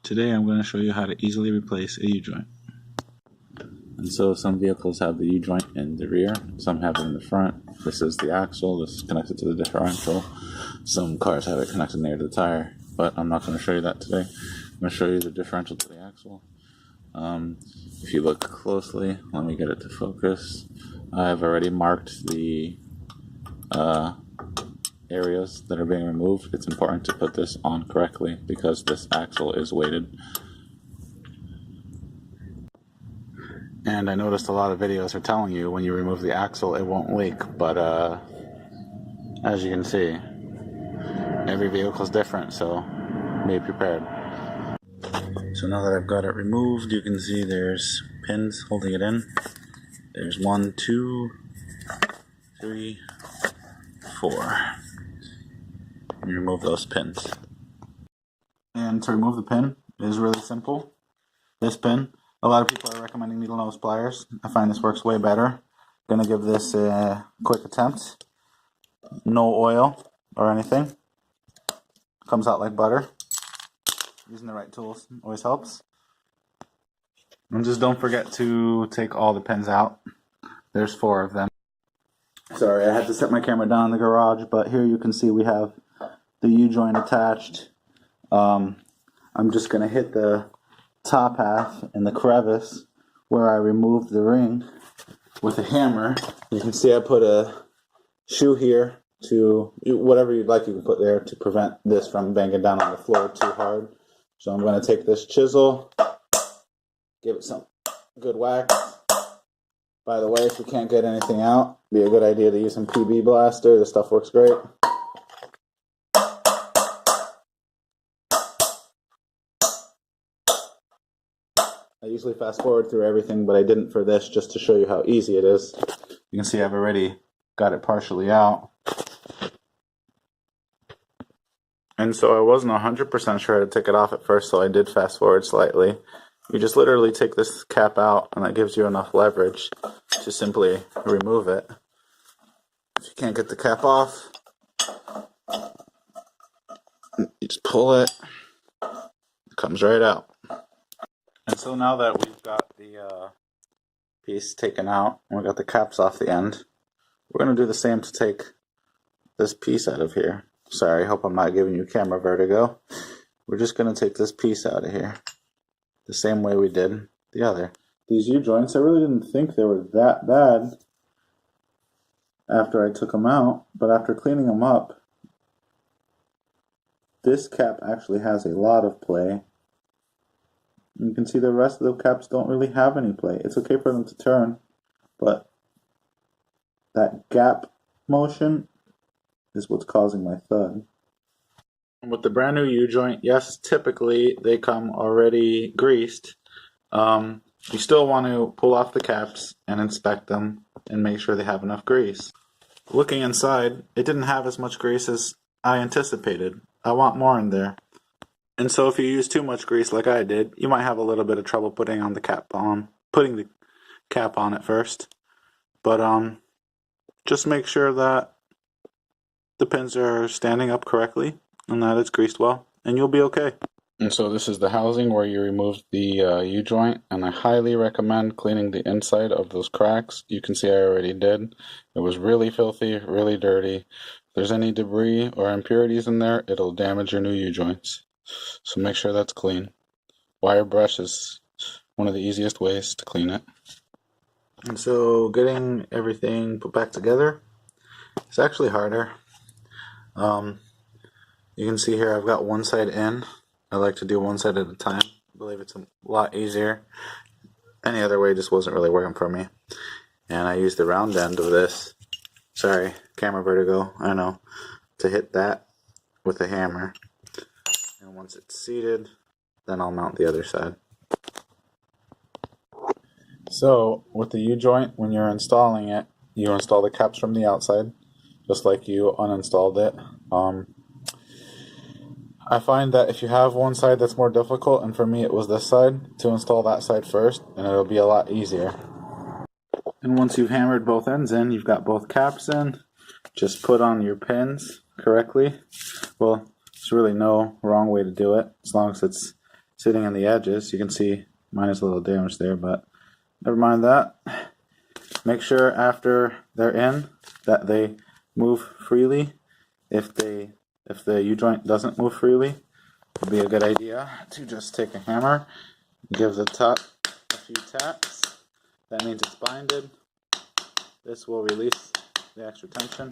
Today I'm going to show you how to easily replace a U-joint. And so some vehicles have the U-joint in the rear, some have it in the front. This is the axle, this is connected to the differential. Some cars have it connected near the tire, but I'm not going to show you that today. I'm going to show you the differential to the axle. If you look closely, let me get it to focus. I've already marked the areas that are being removed. It's important to put this on correctly because this axle is weighted. And I noticed a lot of videos are telling you when you remove the axle it won't leak, but as you can see, every vehicle is different, so be prepared. So now that I've got it removed, you can see there's pins holding it in. There's 1, 2, 3, 4. And remove those pins. And to remove the pin is really simple. This pin, a lot of people are recommending needle nose pliers. I find this works way better. Gonna give this a quick attempt. No oil or anything. Comes out like butter. Using the right tools always helps. And just don't forget to take all the pins out. There's 4 of them. Sorry, I had to set my camera down in the garage, but here you can see we have the U-joint attached. I'm just going to hit the top half in the crevice where I removed the ring with a hammer. You can see I put a shoe here to, whatever you'd like you can put there to prevent this from banging down on the floor too hard. So I'm going to take this chisel, give it some good whack. By the way, if you can't get anything out, it'd be a good idea to use some PB Blaster. This stuff works great. I usually fast forward through everything, but I didn't for this just to show you how easy it is. You can see I've already got it partially out. And so I wasn't 100% sure how to take it off at first, so I did fast forward slightly. You just literally take this cap out, and that gives you enough leverage to simply remove it. If you can't get the cap off, you just pull it. It comes right out. And so now that we've got the piece taken out, and we got the caps off the end, we're going to do the same to take this piece out of here. Sorry, I hope I'm not giving you camera vertigo. We're just going to take this piece out of here the same way we did the other. These U-joints, I really didn't think they were that bad after I took them out, but after cleaning them up, this cap actually has a lot of play. You can see the rest of the caps don't really have any play. It's okay for them to turn, but that gap motion is what's causing my thud. With the brand new U-joint, yes, typically they come already greased. You still want to pull off the caps and inspect them and make sure they have enough grease. Looking inside, it didn't have as much grease as I anticipated. I want more in there. And so if you use too much grease like I did, you might have a little bit of trouble putting the cap on it first. But just make sure that the pins are standing up correctly and that it's greased well, and you'll be okay. And so this is the housing where you removed the U-joint, and I highly recommend cleaning the inside of those cracks. You can see I already did. It was really filthy, really dirty. If there's any debris or impurities in there, it'll damage your new U-joints. So make sure that's clean. Wire brush is one of the easiest ways to clean it. And so getting everything put back together is actually harder. You can see here I've got one side in. I like to do one side at a time. I believe it's a lot easier. Any other way just wasn't really working for me. And I used the round end of this, sorry, camera vertigo, I know, to hit that with a hammer. And once it's seated, then I'll mount the other side. So with the U-joint, when you're installing it, you install the caps from the outside, just like you uninstalled it. I find that if you have one side that's more difficult, and for me it was this side, to install that side first, and it'll be a lot easier. And once you've hammered both ends in, you've got both caps in, just put on your pins correctly. Well, there's really no wrong way to do it, as long as it's sitting on the edges. You can see mine is a little damaged there, but never mind that. Make sure after they're in that they move freely. If the U-joint doesn't move freely, it would be a good idea to just take a hammer, give the top a few taps. That means it's binded. This will release the extra tension,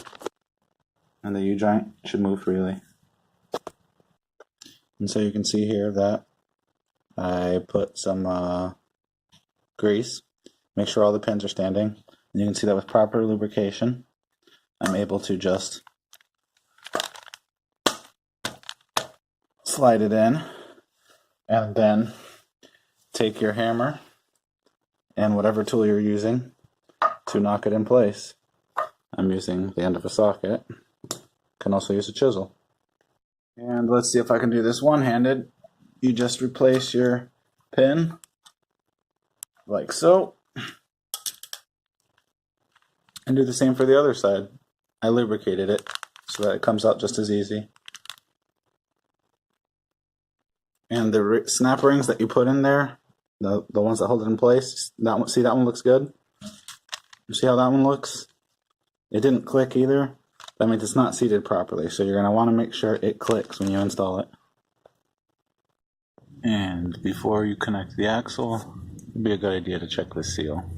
and the U-joint should move freely. And so you can see here that I put some grease. Make sure all the pins are standing. And you can see that with proper lubrication, I'm able to just slide it in and then take your hammer and whatever tool you're using to knock it in place. I'm using the end of a socket. Can also use a chisel. And let's see if I can do this one-handed. You just replace your pin like so. And do the same for the other side. I lubricated it so that it comes out just as easy. And the snap rings that you put in there, the ones that hold it in place, that one, see that one looks good? You see how that one looks? It didn't click either. That means it's not seated properly, so you're going to want to make sure it clicks when you install it. And before you connect the axle, it'd be a good idea to check this seal.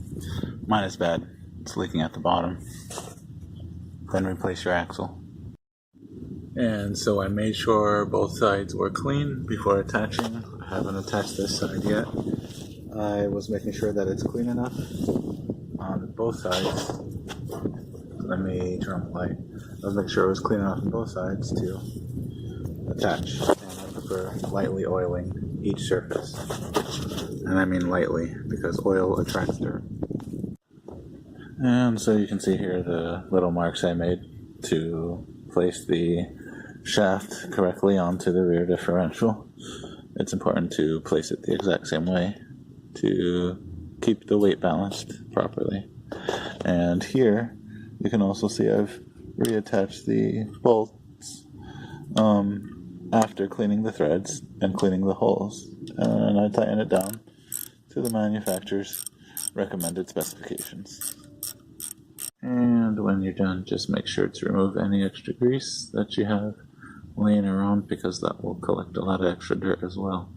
Mine is bad. It's leaking at the bottom. Then replace your axle. And so I made sure both sides were clean before attaching. I haven't attached this side yet. I was making sure that it's clean enough on both sides. Let me turn on the light. I was making sure it was clean enough on both sides to attach. And I prefer lightly oiling each surface. And I mean lightly because oil attracts dirt. And so you can see here the little marks I made to place the shaft correctly onto the rear differential. It's important to place it the exact same way to keep the weight balanced properly. And here you can also see I've reattached the bolts after cleaning the threads and cleaning the holes, and I tighten it down to the manufacturer's recommended specifications. And when you're done, just make sure to remove any extra grease that you have laying around because that will collect a lot of extra dirt as well.